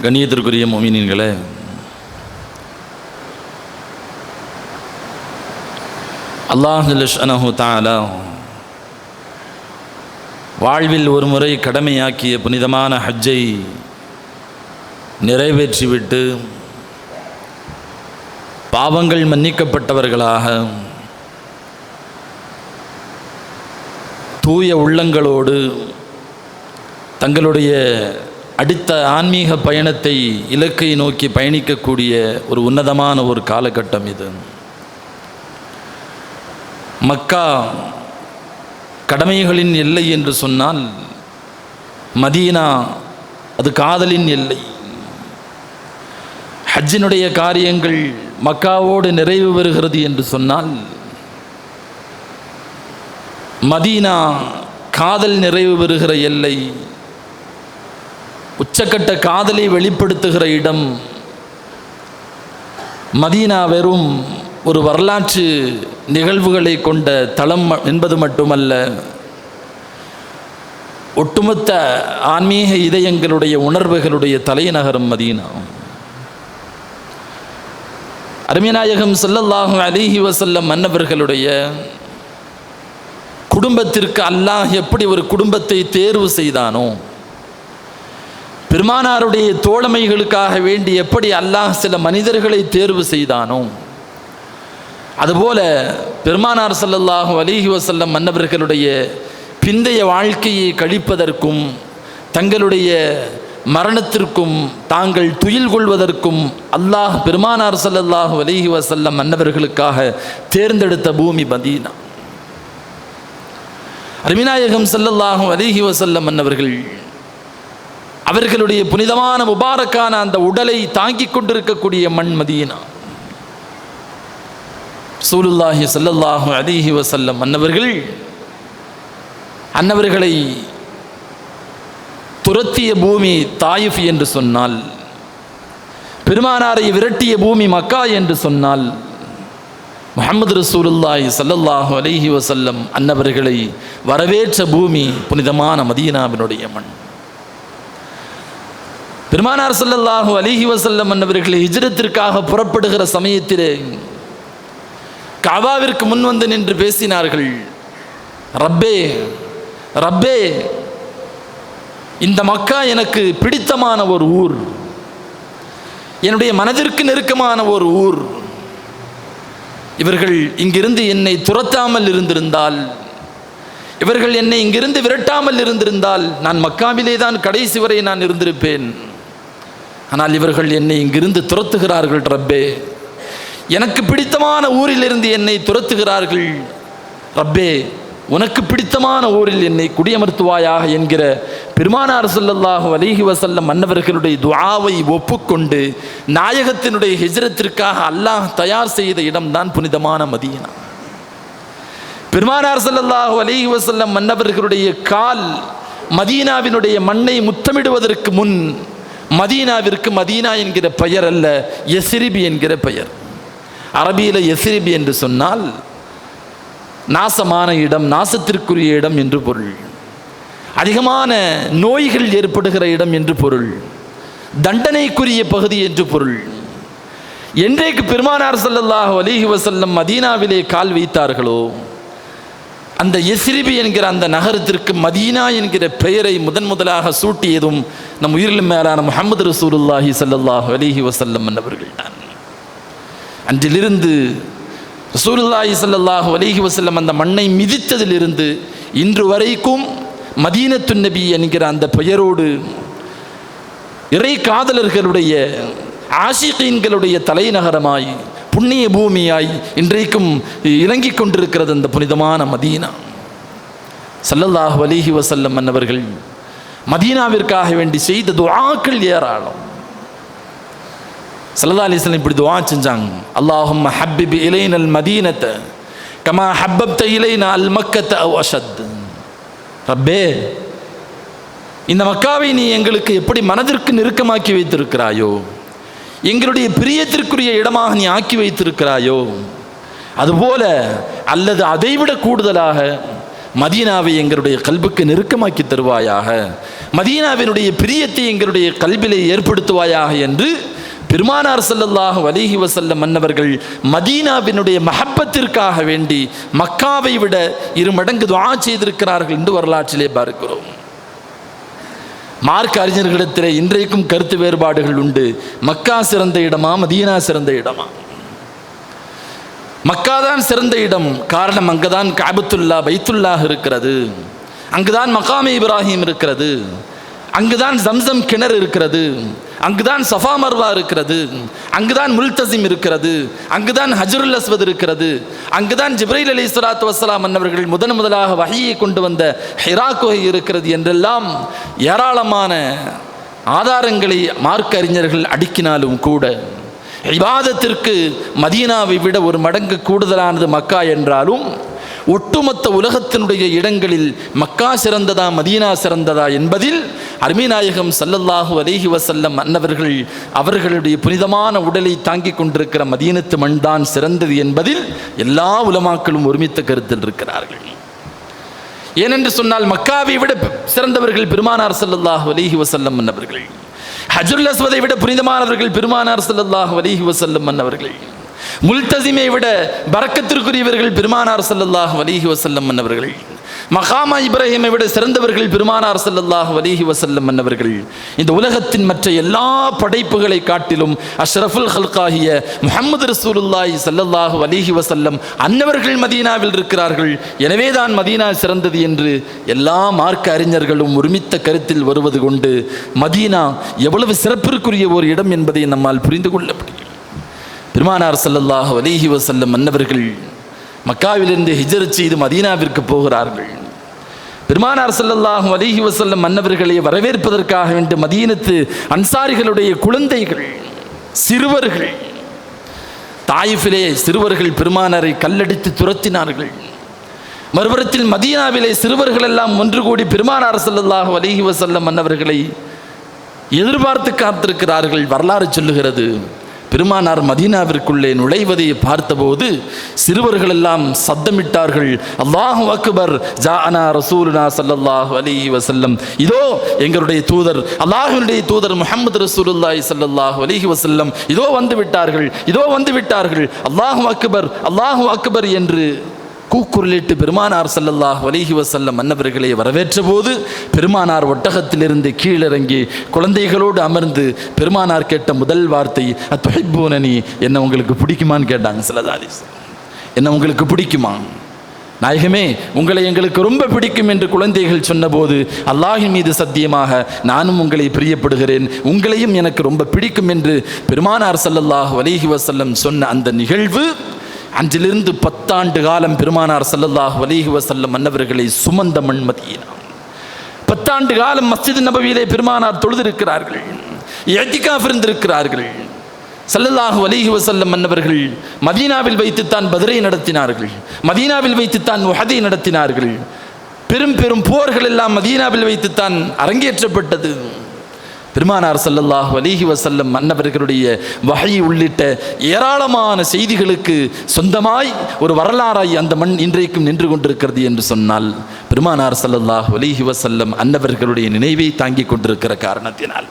கண்ணியத்திற்குரிய முஃமினீன்களே, அல்லாஹ் ஜல்ல ஷஅனஹு தஆலா வாழ்வில் ஒரு முறை கடமையாக்கிய புனிதமான ஹஜ்ஜை நிறைவேற்றிவிட்டு பாவங்கள் மன்னிக்கப்பட்டவர்களாக தூய உள்ளங்களோடு தங்களுடைய அடுத்த ஆன்மீக பயணத்தை இலக்கை நோக்கி பயணிக்கக்கூடிய ஒரு உன்னதமான ஒரு காலகட்டம் இது. மக்கா கடமைகளின் எல்லை என்று சொன்னால், மதீனா அது காதலின் எல்லை. ஹஜ்ஜினுடைய காரியங்கள் மக்காவோடு நிறைவு பெறுகிறது என்று சொன்னால், மதீனா காதல் நிறைவு பெறுகிற எல்லை, உச்சக்கட்ட காதலை வெளிப்படுத்துகிற இடம். மதீனா வெறும் ஒரு வரலாற்று நிகழ்வுகளை கொண்ட தளம் என்பது மட்டுமல்ல, ஒட்டுமொத்த ஆன்மீக இதயங்களுடைய உணர்வுகளுடைய தலைநகரம் மதீனா. அருமைநாயகம் ஸல்லல்லாஹு அலைஹி வஸல்லம் மன்னவர்களுடைய குடும்பத்திற்கு அல்லாஹ் எப்படி ஒரு குடும்பத்தை தேர்வு செய்தானோ, பெருமானாருடைய தோழமைகளுக்காக வேண்டி எப்படி அல்லாஹ் சில மனிதர்களை தேர்வு செய்தானோ, அதுபோல பெருமானார் ஸல்லல்லாஹு அலைஹி வஸல்லம் மன்னவர்களுடைய பிந்தைய வாழ்க்கையை கழிப்பதற்கும் தங்களுடைய மரணத்திற்கும் தாங்கள் துயில் கொள்வதற்கும் அல்லாஹ் பெருமானார் ஸல்லல்லாஹு அலைஹி வஸல்லம் மன்னவர்களுக்காக தேர்ந்தெடுத்த பூமி மதீனா. அருமைநாயகம் ஸல்லல்லாஹு அலைஹி வஸல்லம் மன்னவர்கள் அவர்களுடைய புனிதமான முபாரக்கான அந்த உடலை தாங்கிக் கொண்டிருக்கக்கூடிய மண் மதீனா. ரசூலுல்லாஹி ஸல்லல்லாஹு அலைஹி வஸல்லம் அன்னவர்களை துரத்திய பூமி தாயிஃப் என்று சொன்னால், பெருமானாரை விரட்டிய பூமி மக்கா என்று சொன்னால், முஹம்மது ரசூலுல்லாஹி ஸல்லல்லாஹு அலைஹி வஸல்லம் அன்னவர்களை வரவேற்ற பூமி புனிதமான மதீனாவினுடைய மண். பெருமானார் ஸல்லல்லாஹு அலைஹி வஸல்லம் அன்னவர்களை ஹிஜ்ரத்திற்காக புறப்படுகிற சமயத்திலே கஅபாவிற்கு முன் வந்து நின்று பேசினார்கள். ரப்பே ரப்பே, இந்த மக்கா எனக்கு பிடித்தமான ஒரு ஊர், என்னுடைய மனதிற்கு நெருக்கமான ஒரு ஊர். இவர்கள் இங்கிருந்து என்னை துரத்தாமல் இருந்திருந்தால், இவர்கள் என்னை இங்கிருந்து விரட்டாமல் இருந்திருந்தால், நான் மக்காவிலே தான் கடைசி வரை நான் இருந்திருப்பேன். ஆனால் இவர்கள் என்னை இங்கிருந்து துரத்துகிறார்கள். ரப்பே, எனக்கு பிடித்தமான ஊரிலிருந்து என்னை துரத்துகிறார்கள். ரப்பே, உனக்கு பிடித்தமான ஊரில் என்னை குடியமர்த்துவாயாக என்கிற பெருமானார் ஸல்லல்லாஹு அலைஹி வஸல்லம் மன்னவர்களுடைய துஆவை ஒப்புக்கொண்டு நாயகத்தினுடைய ஹிஜ்ரத்திற்காக அல்லாஹ் தயார் செய்த இடம்தான் புனிதமான மதீனா. பெருமானார் ஸல்லல்லாஹு அலைஹி வஸல்லம் மன்னவர்களுடைய கால் மதீனாவினுடைய மண்ணை முத்தமிடுவதற்கு முன் மதீனாவிற்கு மதீனா என்கிற பெயர் அல்ல, யஸ்ரிபி என்கிற பெயர். அரபியில் யஸ்ரிபி என்று சொன்னால் நாசமான இடம், நாசத்திற்குரிய இடம் என்று பொருள். அதிகமான நோய்கள் ஏற்படுகிற இடம் என்று பொருள். தண்டனைக்குரிய பகுதி என்று பொருள். என்றைக்கு பெருமானார் ஸல்லல்லாஹு அலைஹி வஸல்லம் மதீனாவிலே கால் வைத்தார்களோ, அந்த யஸ்ரிபி என்கிற அந்த நகரத்திற்கு மதீனா என்கிற பெயரை முதலாக சூட்டியதும் நம் உயிரிலும் மேலான முஹம்மது ரசூலுல்லாஹி ஸல்லல்லாஹு அலைஹி வஸல்லம் அவர்கள் தான். அன்றிலிருந்து ரசூலுல்லாஹி ஸல்லல்லாஹு அலைஹி வஸல்லம் அந்த மண்ணை மிதித்ததிலிருந்து இன்று வரைக்கும் மதீனத்துன் நபி என்கிற அந்த பெயரோடு இறை காதலர்களுடைய ஆஷிகீன்களுடைய தலைநகரமாய் புண்ணிய பூமியாய் இன்றைக்கும் இறங்கிக் கொண்டிருக்கிறது அந்த புனிதமான மதீனா. ஸல்லல்லாஹு அலைஹி வஸல்லம் அன்னவர்கள் மதீனாவிற்காக வேண்டி செய்த துஆக்கள் ஏராளம். ஸல்லல்லாஹு அலைஹி வஸல்லம் இப்படி துஆ செஞ்சாங்க. அல்லாஹும்ம ஹப்பிப் இலைனல் மதீனத கமா ஹப்பப்த இலைனா அல் மக்கத அவ் அஷத். ரப்பே, இந்த மக்காவை நீ எங்களுக்கு எப்படி மனதிற்கு நெருக்கமாக்கி வைத்திருக்கிறாயோ, எங்களுடைய பிரியத்திற்குரிய இடமாக நீ ஆக்கி வைத்திருக்கிறாயோ, அதுபோல அல்லது அதைவிட கூடுதலாக மதீனாவை எங்களுடைய கல்புக்கு நெருக்கமாக்கி தருவாயாக. மதீனாவினுடைய பிரியத்தை எங்களுடைய கல்விலே ஏற்படுத்துவாயாக என்று பெருமானார் ஸல்லல்லாஹு அலைஹி வஸல்லம் மன்னவர்கள் மதீனாவினுடைய மஹப்பத்திற்காக வேண்டி மக்காவை விட 2 மடங்கு துஆ செய்திருக்கிறார்கள் என்று வரலாற்றிலே பார்க்கிறோம். மார்க்க அறிஞர்களிடத்திலே இன்றைக்கும் கருத்து வேறுபாடுகள் உண்டு. மக்கா சிறந்த இடமா, மதீனா சிறந்த இடமா? மக்கா தான் சிறந்த இடம். காரணம், அங்குதான் கஅபத்துல்லா பைத்துல்லாஹ் இருக்கிறது, அங்குதான் மகாமே இப்ராஹிம் இருக்கிறது, அங்குதான் ஜம்சம் கிணறு இருக்கிறது, அங்குதான் சஃபா மர்வா இருக்கிறது, அங்குதான் முல்தசிம் இருக்கிறது, அங்குதான் ஹஜ்ருல் அஸ்வத் இருக்கிறது, அங்குதான் ஜிப்ரீல் அலைஹிஸ்ஸலாத்து வஸ்ஸலாம் அன்னவர்கள் முதலாக வஹீயை கொண்டு வந்த ஹிரா குகை இருக்கிறது என்றெல்லாம் ஏராளமான ஆதாரங்களை மார்க்க அறிஞர்கள் அடுக்கினாலும் கூட இபாதத்திற்கு மதீனாவை விட 1 மடங்கு கூடுதலானது மக்கா என்றாலும் ஒட்டுமொத்த உலகத்தினுடைய இடங்களில் மக்கா சிறந்ததா மதீனா சிறந்ததா என்பதில் அருமைநாயகம் ஸல்லல்லாஹு அலைஹி வஸல்லம் அன்னவர்கள் அவர்களுடைய புனிதமான உடலை தாங்கிக் கொண்டிருக்கிற மதீனத்து மண் தான் சிறந்தது என்பதில் எல்லா உலமாக்களும் ஒருமித்த கருத்தில் இருக்கிறார்கள். ஏனென்று சொன்னால் மக்காவை விட சிறந்தவர்கள் பெருமானார் ஸல்லல்லாஹு அலைஹி வஸல்லம் அன்னவர்கள், ஹஜ்ருல் அஸ்வதை விட புனிதமானவர்கள் பெருமானார் ஸல்லல்லாஹு அலைஹி வஸல்லம் அன்னவர்கள், முல்தசிமை விட பரக்கத்திற்குரியவர்கள் பெருமானார் ஸல்லல்லாஹு அலைஹி வஸல்லம் அன்னவர்கள், மகாமா இப்ராஹிமை விட சிறந்தவர்கள் பெருமானார் ஸல்லல்லாஹு அலைஹி வஸல்லம் அன்னவர்கள். இந்த உலகத்தின் மற்ற எல்லா படைப்புகளை காட்டிலும் அஷ்ரஃபுல் ஹல்காகிய முஹம்மது ரசூலுல்லாஹி ஸல்லல்லாஹு அலைஹி வஸல்லம் அன்னவர்கள் மதீனாவில் இருக்கிறார்கள். எனவேதான் மதீனா சிறந்தது என்று எல்லா மார்க்க அறிஞர்களும் ஒருமித்த கருத்தில் வருவது கொண்டு மதீனா எவ்வளவு சிறப்பிற்குரிய ஒரு இடம் என்பதை நம்மால் புரிந்து கொள்ள முடியும். பெருமானார் ஸல்லல்லாஹு அலைஹி வஸல்லம் அன்னவர்கள் மக்காவிலிருந்து ஹிஜ்ரத் செய்து மதீனாவிற்கு போகிறார்கள். பெருமானார் ஸல்லல்லாஹு அலைஹி வஸல்லம் அன்னவர்களை வரவேற்பதற்காக வேண்டி மதீனத்து அன்சாரிகளுடைய குழந்தைகள், சிறுவர்கள், தாயிஃபிலே சிறுவர்கள் பெருமானாரை கல்லடித்து துரத்தினார்கள். மறுபுறத்தில் மதீனாவிலே சிறுவர்கள் எல்லாம் ஒன்று கூடி பெருமானார் ஸல்லல்லாஹு அலைஹி வஸல்லம் அன்னவர்களை எதிர்பார்த்து காத்திருக்கிறார்கள். வரலாறு சொல்லுகிறது, பெருமானார் மதீனாவிற்குள்ளே நுழைவதை பார்த்தபோது சிறுவர்கள் எல்லாம் சத்தமிட்டார்கள், அல்லாஹு அக்பர், ஜாஅனா ரசூலுனா ஸல்லல்லாஹு அலைஹி வஸல்லம், இதோ எங்களுடைய தூதர், அல்லாஹ்வுடைய தூதர் முஹம்மது ரசூலுல்லாஹி ஸல்லல்லாஹு அலைஹி வஸல்லம் இதோ வந்து விட்டார்கள், இதோ வந்து விட்டார்கள், அல்லாஹு அக்பர், அல்லாஹு அக்பர் என்று கூக்குரலிட்டு பெருமானார் ஸல்லல்லாஹு அலைஹி வஸல்லம் அன்னவர்களை வரவேற்ற போது பெருமானார் ஒட்டகத்திலிருந்து கீழிறங்கி குழந்தைகளோடு அமர்ந்து பெருமானார் கேட்ட முதல் வார்த்தை அத்துஹிப்பூனனி, என்ன உங்களுக்கு பிடிக்குமான்னு கேட்டாங்க. ஸல்லல்லாஹு அலைஹி வஸல்லம், என்ன உங்களுக்கு பிடிக்குமா? நாயகமே, உங்களை எங்களுக்கு ரொம்ப பிடிக்கும் என்று குழந்தைகள் சொன்னபோது அல்லாஹின் மீது சத்தியமாக நானும் உங்களை பிரியப்படுகிறேன், உங்களையும் எனக்கு ரொம்ப பிடிக்கும் என்று பெருமானார் ஸல்லல்லாஹு அலைஹி வஸல்லம் சொன்ன அந்த நிகழ்வு அன்றிலிருந்து 10 ஆண்டு காலம் பெருமானார் ஸல்லல்லாஹு அலைஹி வஸல்லம் அன்னவர்களை சுமந்த மண் மதீனா. 10 ஆண்டு காலம் மஸ்ஜித் நபவியிலே பெருமானார் தொழுதிருக்கிறார்கள், இஅ்திகாஃப் இருந்திருக்கிறார்கள். ஸல்லல்லாஹு அலைஹி வஸல்லம் அன்னவர்கள் மதீனாவில் வைத்துத்தான் பத்ரை நடத்தினார்கள், மதீனாவில் வைத்துத்தான் உஹதை நடத்தினார்கள். பெரும் பெரும் போர்கள் எல்லாம் மதீனாவில் வைத்துத்தான் அரங்கேற்றப்பட்டது. பெருமானார் ஸல்லல்லாஹு அலைஹி வஸல்லம் அன்னவர்களுடைய வஹி உள்ளிட்ட ஏராளமான செய்திகளுக்கு சொந்தமாய் ஒரு வரலாறாய் அந்த மண் இன்றைக்கும் நின்று கொண்டிருக்கிறது என்று சொன்னால் பெருமானார் ஸல்லல்லாஹு அலைஹி வஸல்லம் அன்னவர்களுடைய நினைவை தாங்கிக் கொண்டிருக்கிற காரணத்தினால்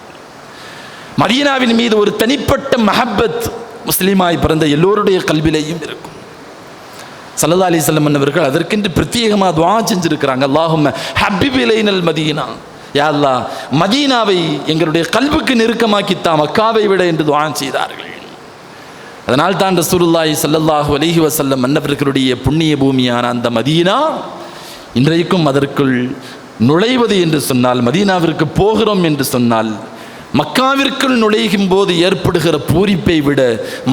மதீனாவின் மீது ஒரு தனிப்பட்ட மஹப்பத் முஸ்லீமாய் பிறந்த எல்லோருடைய கல்விலேயும் இருக்கும். ஸல்லல்லாஹு அலைஹி வஸல்லம் அன்னவர்கள் அதற்கென்று பிரத்யேகமாக துஆ செஞ்சிருக்கிறாங்க, அல்லாஹும்ம ஹப்பிப் இலைனல் மதீனா, யா அல்லாஹ் மதீனாவை எங்களுடைய கல்புக்கு நெருக்கமாக்கித்தா மக்காவை விட என்று துஆ செய்தார்கள். அதனால் தான் ரசூலுல்லாஹி ஸல்லல்லாஹு அலைஹி வஸல்லம் அன்னவர்களுடைய புண்ணிய பூமியான அந்த மதீனா இன்றைக்கும் அதற்குள் நுழைவது என்று சொன்னால், மதீனாவிற்கு போகிறோம் என்று சொன்னால், மக்காவிற்குள் நுழையும் போது ஏற்படுகிற பூரிப்பை விட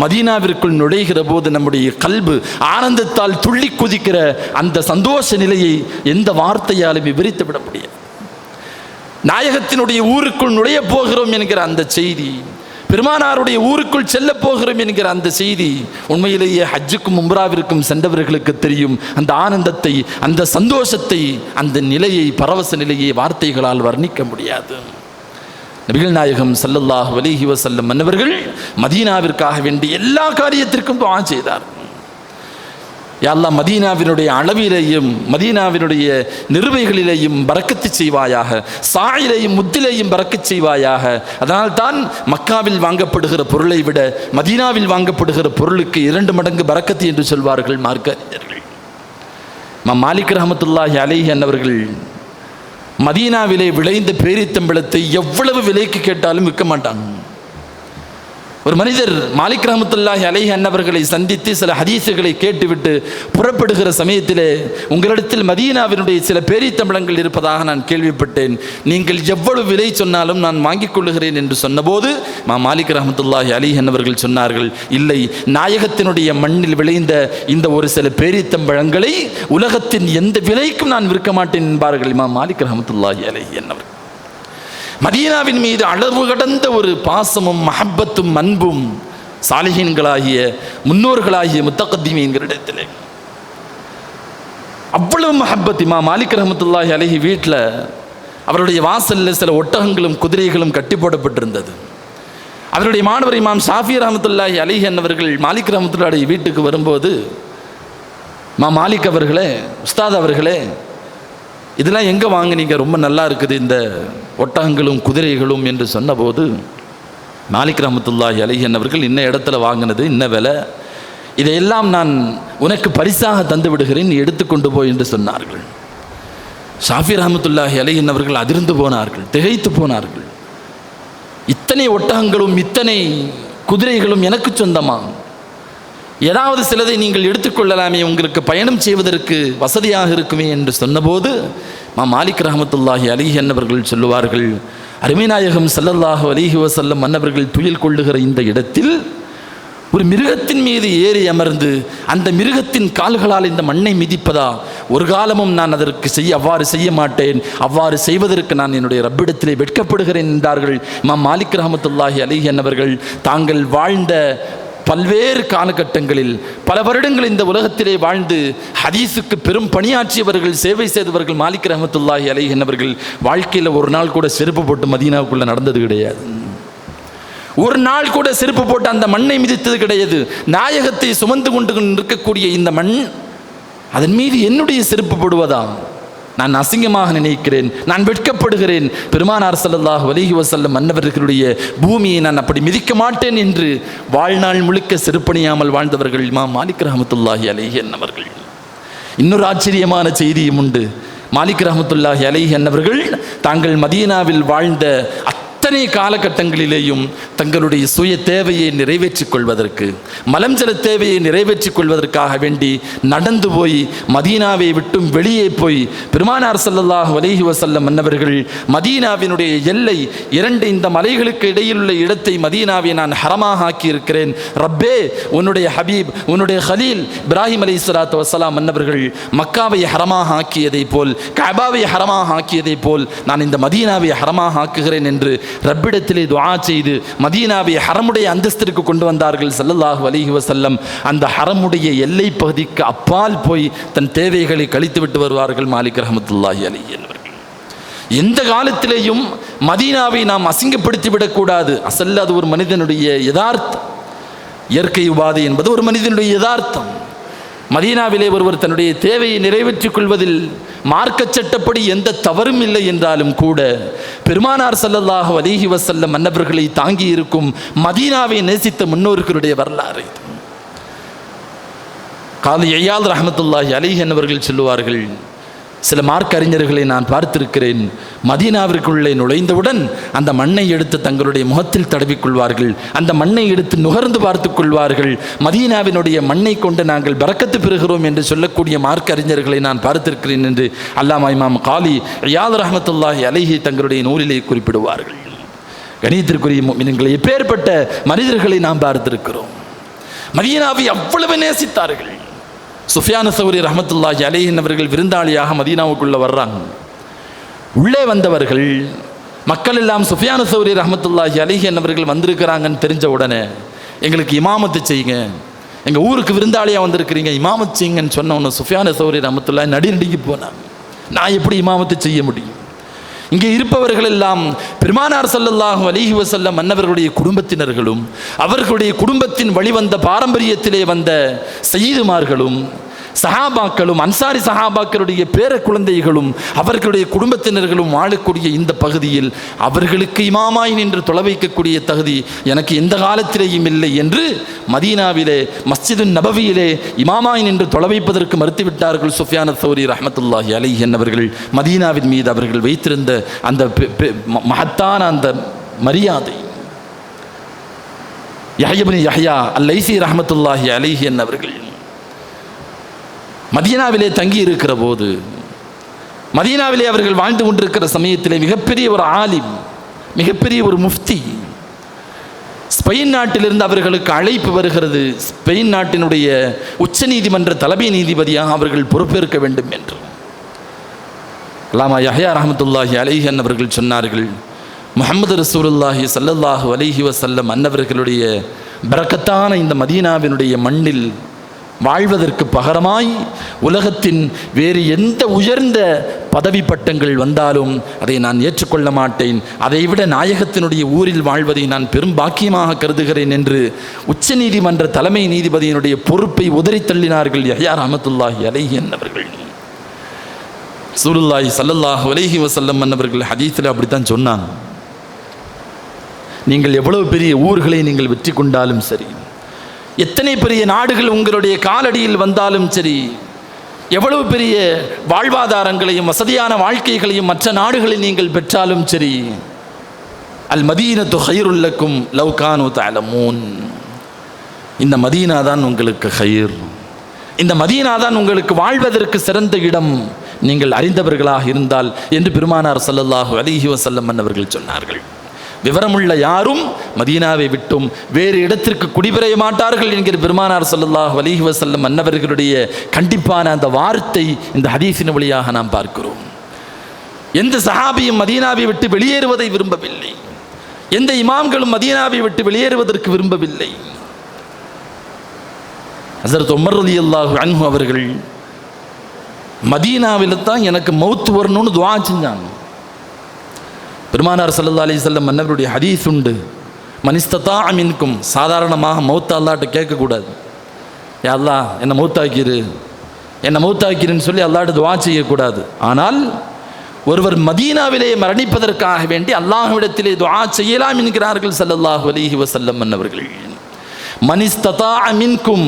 மதீனாவிற்குள் நுழைகிற போது நம்முடைய கல்பு ஆனந்தத்தால் துள்ளி குதிக்கிற அந்த சந்தோஷ நிலையை எந்த வார்த்தையாலும் விவரித்து விட முடியாது. நாயகத்தினுடைய ஊருக்குள் நுழைய போகிறோம் என்கிற அந்த செய்தி, பெருமானாருடைய ஊருக்குள் செல்ல போகிறோம் என்கிற அந்த செய்தி உண்மையிலேயே ஹஜ்ஜுக்கும் உம்ராவிற்கும் சென்றவர்களுக்கு தெரியும். அந்த ஆனந்தத்தை, அந்த சந்தோஷத்தை, அந்த நிலையை, பரவச நிலையை வார்த்தைகளால் வர்ணிக்க முடியாது. நபிகள் நாயகம் ஸல்லல்லாஹு அலைஹி வஸல்லம் அன்னவர்கள் மதீனாவிற்காக வேண்டி எல்லா காரியத்திற்கும் துஆ செய்தார். யா அல்லாஹ் மதீனாவினுடைய அளவிலேயும் மதீனாவினுடைய நிறுவைகளிலேயும் பரக்கத்து செய்வாயாக, சாயிலையும் முத்திலேயும் பரக்கத்து செய்வாயாக. அதனால் தான் மக்காவில் வாங்கப்படுகிற பொருளை விட மதீனாவில் வாங்கப்படுகிற பொருளுக்கு 2 மடங்கு பரக்கத்து என்று சொல்வார்கள் மார்க்க அறிஞர்கள். மாலிக் ரஹ்மத்துல்லாஹி அலைஹி அன்னவர்கள் மதீனாவிலே விளைந்த பேரித்தம்பழத்தை எவ்வளவு விலைக்கு கேட்டாலும் விற்க மாட்டாங்க. ஒரு மனிதர் மாலிக் ரஹ்மத்துல்லாஹி அலைஹி அன்னவர்களை சந்தித்து சில ஹதீஸுகளை கேட்டுவிட்டு புறப்படுகிற சமயத்திலே, உங்களிடத்தில் மதீனாவினுடைய சில பேரித்தம்பழங்கள் இருப்பதாக நான் கேள்விப்பட்டேன், நீங்கள் எவ்வளவு விலை சொன்னாலும் நான் வாங்கிக் கொள்ளுகிறேன் என்று சொன்னபோது மாலிக் ரஹ்மத்துல்லாஹி அலைஹி அன்னவர்கள் சொன்னார்கள், இல்லை, நாயகத்தினுடைய மண்ணில் விளைந்த இந்த ஒரு சில பேரித்தம்பழங்களை உலகத்தின் எந்த விலைக்கும் நான் விற்க மாட்டேன் என்பார்கள் மாலிக் ரஹ்மத்துல்லாஹி அலைஹி அன்னவர்கள். மதீனாவின் மீது அளவு கடந்த ஒரு பாசமும் மஹப்பத்தும் அன்பும் சாலிஹீன்களாகிய முன்னோர்களாகிய முத்தகத்தீமீன்களிடத்திலே அவ்வளவு மஹப்பத். இமாம் மாலிக் ரஹ்மத்துல்லாஹி அலைஹி வீட்டில் அவருடைய வாசலில் சில ஒட்டகங்களும் குதிரைகளும் கட்டி போடப்பட்டிருந்தது. அவருடைய மாணவர் இமாம் ஷாஃபி ரஹ்மத்துல்லாஹி அலைஹி அன்னவர்கள் மாலிக் ரஹ்மத்துல்லாஹி வீட்டுக்கு வரும்போது, மாலிக் அவர்களே, உஸ்தாத் அவர்களே, இதெல்லாம் எங்கே வாங்கினீங்க, ரொம்ப நல்லா இருக்குது இந்த ஒட்டகங்களும் குதிரைகளும் என்று சொன்னபோது மாலிக் ரஹ்மத்துல்லாஹி அலைஹி அன்னவர்கள், இன்ன இடத்துல வாங்கினது, இன்ன விலை, இதையெல்லாம் நான் உனக்கு பரிசாக தந்து விடுகிறேன், நீ எடுத்துக்கொண்டு போய் என்று சொன்னார்கள். ஷாஃபி ரஹ்மத்துல்லாஹி அலைஹி அன்னவர்கள் அதிர்ந்து போனார்கள், திகைத்து போனார்கள். இத்தனை ஒட்டகங்களும் இத்தனை குதிரைகளும் எனக்கு சொந்தமா? ஏதாவது சிலதை நீங்கள் எடுத்துக்கொள்ளலாமே, உங்களுக்கு பயணம் செய்வதற்கு வசதியாக இருக்குமே என்று சொன்னபோது மாலிக் ரஹ்மத்துல்லாஹி அலைஹி அன்னவர்கள் சொல்லுவார்கள், அருமைநாயகம் ஸல்லல்லாஹு அலைஹி வஸல்லம் அன்னவர்கள் துயில் கொள்ளுகிற இந்த இடத்தில் ஒரு மிருகத்தின் மீது ஏறி அமர்ந்து அந்த மிருகத்தின் கால்களால் இந்த மண்ணை மிதிப்பதா? ஒரு காலமும் நான் அதற்கு அவ்வாறு செய்ய மாட்டேன், அவ்வாறு செய்வதற்கு நான் என்னுடைய ரப்பிடத்திலே வெட்கப்படுகிறேன் என்றார்கள் மாலிக் ரஹ்மத்துல்லாஹி அலைஹி அன்னவர்கள். தாங்கள் வாழ்ந்த பல்வேறு காலகட்டங்களில் பல வருடங்கள் இந்த உலகத்திலே வாழ்ந்து ஹதீஸுக்கு பெரும் பணியாற்றியவர்கள், சேவை செய்தவர்கள் மாலிக் ரஹ்மத்துல்லாஹி அலைஹி அன்னவர்கள் வாழ்க்கையில் ஒரு நாள் கூட செருப்பு போட்டு மதீனாவுக்குள்ளே நடந்தது கிடையாது. ஒரு நாள் கூட செருப்பு போட்டு அந்த மண்ணை மிதித்தது கிடையாது. நாயகத்தை சுமந்து கொண்டு இருக்கக்கூடிய இந்த மண், அதன் மீது என்னுடைய செருப்பு போடுவதா? நான் அசிங்கமாக நினைக்கிறேன், நான் வெட்கப்படுகிறேன். பெருமானார் ஸல்லல்லாஹு அலைஹி வஸல்லம் அன்னவர்களுடைய பூமியை நான் அப்படி மிதிக்க மாட்டேன் என்று வாழ்நாள் முழுக்க செருப்பணியாமல் வாழ்ந்தவர்கள் இமாம் மாலிக் ரஹ்மத்துல்லாஹி அலைஹி அன்னவர்கள். இன்னொரு ஆச்சரியமான செய்தியும் உண்டு. மாலிக் ரஹ்மத்துல்லாஹி அலைஹி அன்னவர்கள் தாங்கள் மதீனாவில் வாழ்ந்த அத்தனை காலகட்டங்களிலேயும் தங்களுடைய சுய தேவையை நிறைவேற்றிக் கொள்வதற்கு, மலம் ஜல தேவையை நிறைவேற்றிக் கொள்வதற்காக வேண்டி நடந்து போய் மதீனாவை விட்டும் வெளியே போய் பெருமானார் ஸல்லல்லாஹு அலைஹி வஸல்லம் அன்னவர்கள் மதீனாவினுடைய எல்லை 2 இந்த மலைகளுக்கு இடையில் உள்ள இடத்தை மதீனாவை நான் ஹரமாக ஆக்கி இருக்கிறேன். ரப்பே, உன்னுடைய ஹபீப், உன்னுடைய ஹலீல் இப்ராஹிம் அலைஹிஸ்ஸலாத்து வஸ்ஸலாம் அன்னவர்கள் மக்காவை ஹரமாக ஆக்கியதை போல், கஅபாவை ஹரமாக ஆக்கியதை போல் நான் இந்த மதீனாவை ஹரமாக ஆக்குகிறேன் என்று ரப்பிடத்திலே துஆ செய்து மதீனாவை ஹரமுடைய அந்தஸ்திற்கு கொண்டு வந்தார்கள் ஸல்லல்லாஹு அலைஹி வஸல்லம். அந்த ஹரமுடைய எல்லை பகுதிக்கு அப்பால் போய் தன் தேவைகளை கழித்து விட்டு வருவார்கள் மாலிக் ரஹ்மத்துல்லாஹி அலைஹி அன்னவர்கள். எந்த காலத்திலேயும் மதீனாவை நாம் அசிங்கப்படுத்தி விடக்கூடாது. அசல்ல அது ஒரு மனிதனுடைய யதார்த்தம். இயற்கை உபாதை என்பது ஒரு மனிதனுடைய யதார்த்தம். மதீனாவிலே ஒருவர் தன்னுடைய தேவையை நிறைவேற்றிக் கொள்வதில் மார்க்க சட்டப்படி எந்த தவறும் இல்லை என்றாலும் கூட பெருமானார் ஸல்லல்லாஹு அலைஹி வஸல்லம் அன்னவர்களை தாங்கி இருக்கும் மதீனாவை நேசித்த முன்னோர்களுடைய வரலாறு. காலி ஐயால் ரஹ்மத்துல்லாஹி அலைஹி அன்னவர்கள் சொல்லுவார்கள், சில மார்க்க அறிஞர்களை நான் பார்த்திருக்கிறேன், மதீனாவிற்குள்ளே நுழைந்தவுடன் அந்த மண்ணை எடுத்து தங்களுடைய முகத்தில் தடவிக்கொள்வார்கள், அந்த மண்ணை எடுத்து நுகர்ந்து பார்த்து கொள்வார்கள். மதீனாவினுடைய மண்ணை கொண்டு நாங்கள் பரக்கத்து பெறுகிறோம் என்று சொல்லக்கூடிய மார்க்க அறிஞர்களை நான் பார்த்திருக்கிறேன் என்று அல்லாமா இமாம் காலி ஐயால் ரஹ்மத்துல்லாஹி அலைஹி தங்களுடைய நூலிலே குறிப்பிடுவார்கள். கணியத்திற்குரிய முஃமினீன்களே, எப்பேற்பட்ட மனிதர்களை நாம் பார்த்திருக்கிறோம். மதீனாவை அவ்வளவு நேசித்தார்கள். சுஃபியான் ஸௌரி ரஹ்மத்துல்லாஹி அலைஹி அவர்கள் விருந்தாளியாக மதீனாவுக்குள்ளே வர்றாங்க. உள்ளே வந்தவர்கள் மக்கள் எல்லாம் சுஃபியான் ஸௌரி ரஹ்மத்துல்லாஹி அலைஹி அவர்கள் வந்திருக்கிறாங்கன்னு தெரிஞ்ச உடனே, எங்களுக்கு இமாமத்து செய்யுங்க, எங்கள் ஊருக்கு விருந்தாளியாக வந்திருக்கிறீங்க, இமாமத்து செய்யுங்கன்னு சொன்ன உடனே சுஃபியான் ஸௌரி ரஹ்மத்துல்லாஹி நடுநடுங்கி போனாங்க. நான் எப்படி இமாமத்து செய்ய முடியும்? இங்கே இருப்பவர்கள் எல்லாம் பெருமானார் ஸல்லல்லாஹு அலைஹி வஸல்லம் அன்னவர்களுடைய குடும்பத்தினர்களும் அவர்களுடைய குடும்பத்தின் வழிவந்த பாரம்பரியத்திலே வந்த சய்யிதுமார்களும் சஹாபாக்களும் அன்சாரி சஹாபாக்களுடைய பேர குழந்தைகளும் அவர்களுடைய குடும்பத்தினர்களும் வாழக்கூடிய இந்த பகுதியில் அவர்களுக்கு இமாமாய் நின்று தொலை வைக்கக்கூடிய தகுதி எனக்கு எந்த காலத்திலேயும் இல்லை என்று மதீனாவிலே மஸ்ஜிது நபவியிலே இமாமாய் நின்று தொலை வைப்பதற்கு மறுத்துவிட்டார்கள் சுஃபியான் அத்-தௌரி ரஹ்மத்துல்லாஹி அலைஹி என்பவர்கள். மதீனாவின் மீது அவர்கள் வைத்திருந்த அந்த மகத்தான அந்த மரியாதை. யஹ்யா இப்னு யஹ்யா அல்-லைஸி ரஹ்மத்துல்லாஹி அலைஹி என்பவர்கள் மதீனாவிலே தங்கி இருக்கிற போது, மதீனாவிலே அவர்கள் வாழ்ந்து கொண்டிருக்கிற சமயத்திலே மிகப்பெரிய ஒரு ஆலிம், மிகப்பெரிய ஒரு முஃப்தி, ஸ்பெயின் நாட்டிலிருந்து அவர்களுக்கு அழைப்பு வருகிறது. ஸ்பெயின் நாட்டினுடைய உச்ச நீதிமன்ற தலைமை நீதிபதியாக அவர்கள் பொறுப்பேற்க வேண்டும் என்று. அல்லாமா யஹ்யா ரஹ்மத்துல்லாஹி அலைஹி அன்னவர்கள் சொன்னார்கள், முஹம்மது ரசூலுல்லாஹி ஸல்லல்லாஹு அலைஹி வஸல்லம் அன்னவர்களுடைய பரக்கத்தான இந்த மதீனாவினுடைய மண்ணில் வாழ்வதற்கு பகரமாய் உலகத்தின் வேறு எந்த உயர்ந்த பதவி பட்டங்கள் வந்தாலும் அதை நான் ஏற்றுக்கொள்ள மாட்டேன், அதைவிட நாயகத்தினுடைய ஊரில் வாழ்வதை நான் பெரும் பாக்கியமாக கருதுகிறேன் என்று உச்ச நீதிமன்ற தலைமை நீதிபதியினுடைய பொறுப்பை உதறி தள்ளினார்கள் யஹ்யா ரஹ்மத்துல்லாஹி அலைஹி என்பவர்கள். ரசூலுல்லாஹி ஸல்லல்லாஹு அலைஹி வஸல்லம் என்பவர்கள் ஹதீஸில் அப்படித்தான் சொன்னாங்க. நீங்கள் எவ்வளவு பெரிய ஊர்களை நீங்கள் வெற்றி கொண்டாலும் சரி, எத்தனை பெரிய நாடுகள் உங்களுடைய காலடியில் வந்தாலும் சரி, எவ்வளவு பெரிய வாழ்வாதாரங்களையும் வசதியான வாழ்க்கைகளையும் மற்ற நாடுகளில் நீங்கள் பெற்றாலும் சரி, அல் மதீனத்து ഖൈറുல் லக்கும் லவ் கானூ தஅலமூன், இந்த மதீனா தான் உங்களுக்கு ഖൈർ, இந்த மதீனா தான் உங்களுக்கு வாழ்வதற்கு சிறந்த இடம், நீங்கள் அறிந்தவர்களாக இருந்தால் என்று பெருமானார் ஸல்லல்லாஹு அலைஹி வஸல்லம் அவர்கள் சொன்னார்கள். விவரமுள்ள யாரும் மதீனாவை விட்டும் வேறு இடத்திற்கு குடிபெறைய மாட்டார்கள் என்கிற பெருமானார் ஸல்லல்லாஹு அலைஹி வஸல்லம் அன்னவர்களுடைய கண்டிப்பான அந்த வார்த்தை இந்த ஹதீஸின் வழியாக நாம் பார்க்கிறோம். எந்த சஹாபியும் மதீனாவை விட்டு வெளியேறுவதை விரும்பவில்லை, எந்த இமாம்களும் மதீனாவை விட்டு வெளியேறுவதற்கு விரும்பவில்லை. ஹஸரத் உமர் ரலியல்லாஹு அன்ஹு அவர்கள் மதீனாவில் தான் எனக்கு மௌத் வரணும்னு துஆ செஞ்சாங்க. பெருமானார் ஸல்லல்லாஹு அலைஹி வஸல்லம் அன்னவருடைய ஹதீஸ் உண்டு, மனிஸ்ததா மின்கும், சாதாரணமாக மௌத் அல்லாஹ்ட்ட கேட்கக்கூடாது, யா அல்லாஹ் என்னை மௌத்தாக்கிரு, என்னை மௌத்தாக்கிருன்னு சொல்லி அல்லாஹ்ட்ட துஆ செய்யக்கூடாது. ஆனால் ஒருவர் மதீனாவிலே மரணிப்பதற்காக வேண்டி அல்லாஹ்விடத்திலே துஆ செய்யலாம் என்கிறார்கள் ஸல்லல்லாஹு அலைஹி வஸல்லம் அன்னவர்கள். மனிஸ்ததா மின்கும்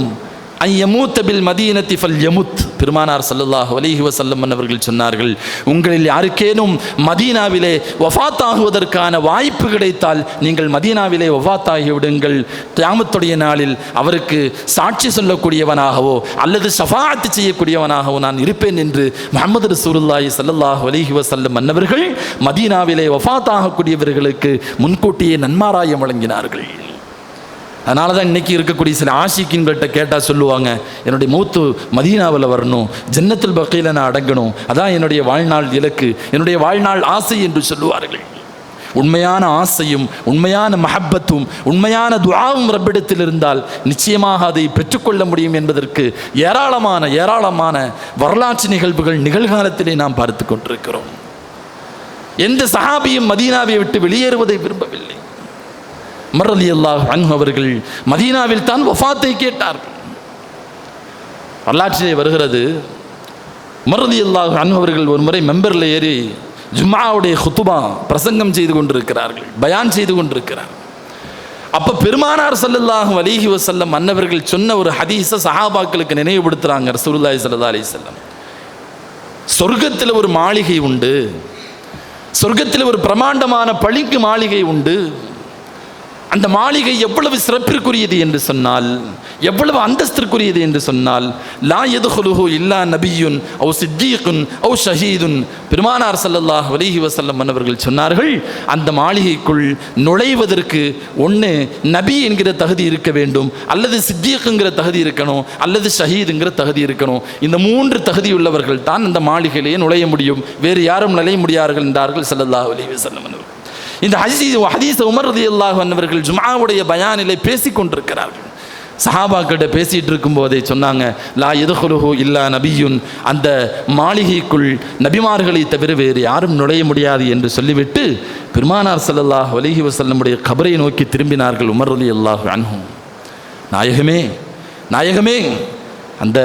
ஐ யமூத்த பில் மதீனத்தி ஃபல் யமுத், பெருமானார் ஸல்லல்லாஹு அலைஹி வஸல்லம் அவர்கள் சொன்னார்கள், உங்களில் யாருக்கேனும் மதீனாவிலே வஃபாத் ஆகுவதற்கான வாய்ப்பு கிடைத்தால் நீங்கள் மதீனாவிலே வஃபாத் ஆகிவிடுங்கள், கியாமத்துடைய நாளில் அவருக்கு சாட்சி சொல்லக்கூடியவனாகவோ அல்லது ஷஃபாஅத் செய்யக்கூடியவனாகவோ நான் இருப்பேன் என்று முஹம்மது ரசூலுல்லாஹி ஸல்லல்லாஹு அலைஹி வஸல்லம் அன்னவர்கள் மதீனாவிலே வஃபாத் ஆகக்கூடியவர்களுக்கு முன்கூட்டியே நன்மாராயம் வழங்கினார்கள். அதனால தான் இன்றைக்கி இருக்கக்கூடிய சில ஆஷிக்கின்கிட்ட கேட்டால் சொல்லுவாங்க, என்னுடைய மௌத்து மதீனாவில் வரணும், ஜன்னத்துல் பக்கீல நான் அடங்கணும், அதான் என்னுடைய வாழ்நாள் இலக்கு, என்னுடைய வாழ்நாள் ஆசை என்று சொல்லுவார்கள். உண்மையான ஆசையும் உண்மையான மஹப்பத்தும் உண்மையான துஆவும் ரப்பிடத்தில் இருந்தால் நிச்சயமாக அதை பெற்றுக்கொள்ள முடியும் என்பதற்கு ஏராளமான வரலாற்று நிகழ்வுகள் நிகழ்காலத்திலே நாம் பார்த்து கொண்டிருக்கிறோம். எந்த சஹாபியும் மதீனாவை விட்டு வெளியேறுவதை விரும்பவில்லை. உமர் ரலியல்லாஹு அன்ஹு அவர்கள் மதீனாவில் தான் வஃபாத்தை கேட்டார்கள். வரலாற்றிலே வருகிறது, உமர் ரலியல்லாஹு அன்ஹு அவர்கள் ஒரு முறை மெம்பரில் ஏறி ஜும்ஆவுடைய குத்துபா பிரசங்கம் செய்து கொண்டிருக்கிறார்கள், பயான் செய்து கொண்டிருக்கிறார். அப்போ பெருமானார் ஸல்லல்லாஹு அலைஹி வஸல்லம் அன்னவர்கள் சொன்ன ஒரு ஹதீஸை சஹாபாக்களுக்கு நினைவுபடுத்துகிறாங்க. ரசூலுல்லாஹி ஸல்லல்லாஹு அலைஹி வஸல்லம், சொர்க்கத்தில் ஒரு மாளிகை உண்டு, சொர்க்கத்தில் ஒரு பிரமாண்டமான பளிங்கு மாளிகை உண்டு, அந்த மாளிகை எவ்வளவு சிறப்பிற்குரியது என்று சொன்னால், எவ்வளவு அந்தஸ்திற்குரியது என்று சொன்னால், லா யதுகுலுஹு இல்லா நபியுன் அவ் சித்தீகுன் அவ் ஷஹீதுன், பெருமானார் ஸல்லல்லாஹு அலைஹி வஸல்லம் அவர்கள் சொன்னார்கள், அந்த மாளிகைக்குள் நுழைவதற்கு ஒன்று நபி என்கிற தகுதி இருக்க வேண்டும், அல்லது சித்தீக்குங்கிற தகுதி இருக்கணும், அல்லது ஷஹீதுங்கிற தகுதி இருக்கணும். இந்த மூன்று தகுதியுள்ளவர்கள் தான் அந்த மாளிகையிலேயே நுழைய முடியும், வேறு யாரும் நுழைய முடியார்கள் என்றார்கள் ஸல்லல்லாஹு அலைஹி வஸல்லம் அவர்கள். இந்த ஹதீஸ் உமர் ரலியல்லாஹு அன்ஹு அவர்கள் ஜும்ஆவுடைய பயானிலே பேசிக் கொண்டிருக்கிறார்கள். சஹாபாக்கிட்ட பேசிகிட்டு இருக்கும்போதே சொன்னாங்க, லா யதுகுலுஹு இல்லா நபியுன், அந்த மாளிகைக்குள் நபிமார்களை தவிர வேறு யாரும் நுழைய முடியாது என்று சொல்லிவிட்டு பெருமானார் ஸல்லல்லாஹு அலைஹி வஸல்லமுடைய கபரை நோக்கி திரும்பினார்கள் உமர் ரலியல்லாஹு அன்ஹு. நாயகமே, அந்த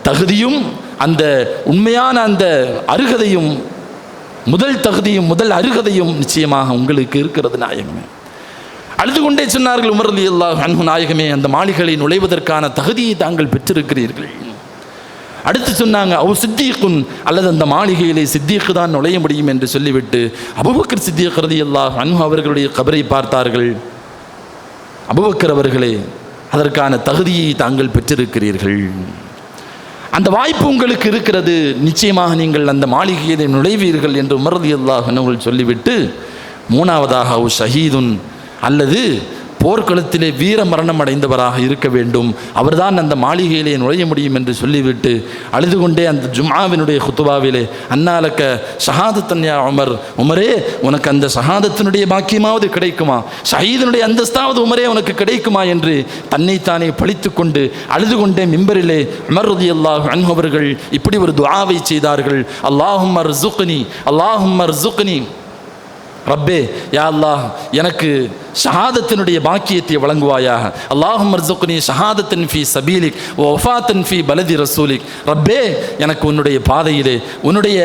தகுதியும் அந்த உண்மையான அந்த அருகதையும், முதல் தகுதியும் முதல் அருகதையும் நிச்சயமாக உங்களுக்கு இருக்கிறது நாயகமே. அழுது கொண்டே சொன்னார்கள் உமர் ரலியல்லாஹு அன்ஹு, நாயகமே, அந்த மாளிகையை நுழைவதற்கான தகுதியை தாங்கள் பெற்றிருக்கிறீர்கள். அடுத்து சொன்னாங்க, அவ் சித்தீக்குன், அல்லது அந்த மாளிகையிலே சித்தீக்கு தான் நுழைய முடியும் என்று சொல்லிவிட்டு அபூபக்கர் சித்தீக் ரலியல்லாஹு அன்ஹு அவர்களுடைய கபரை பார்த்தார்கள். அபூபக்கர் அவர்களே, அதற்கான தகுதியை தாங்கள் பெற்றிருக்கிறீர்கள், அந்த வாய்ப்பு உங்களுக்கு இருக்கிறது, நிச்சயமாக நீங்கள் அந்த மாளிகையிலே நுழைவீர்கள் என்று உமர் ரலியல்லாஹு அன்ஹு சொல்லிவிட்டு, மூணாவதாக அவ் ஷஹீதுன், அல்லது போர்க்களத்திலே வீர மரணம் அடைந்தவராக இருக்க வேண்டும், அவர்தான் அந்த மாளிகையிலே நுழைய முடியும் என்று சொல்லிவிட்டு அழுது கொண்டே அந்த ஜும்ஆவினுடைய குத்துபாவிலே, அன்னாலக்க ஷஹாதத்தன் யா உமர், உமரே உனக்கு அந்த ஷஹாதத்தினுடைய பாக்கியமாவது கிடைக்குமா, ஷஹீதனுடைய அந்தஸ்தாவது உமரே உனக்கு கிடைக்குமா என்று தன்னைத்தானே பழித்து கொண்டு அழுது கொண்டே மிம்பரிலே உமர் ரலியல்லாஹு அன்ஹு அவர்கள் இப்படி ஒரு துஆவை செய்தார்கள். அல்லாஹும்ம அர்ஸுக்னி, அல்லாஹும்ம அர்ஸுக்னி, ரப்பே யா அல்லாஹ், எனக்கு ஷஹாதத்தினுடைய பாக்கியத்தை வழங்குவாயாக. அல்லாஹும் அர்ஸுக்னி ஷஹாதத்தன் ஃபீ சபீலிக் வ வஃபாத்தன் ஃபீ பலதி ரசூலிக், ரப்பே எனக்கு உன்னுடைய பாதையிலே, உன்னுடைய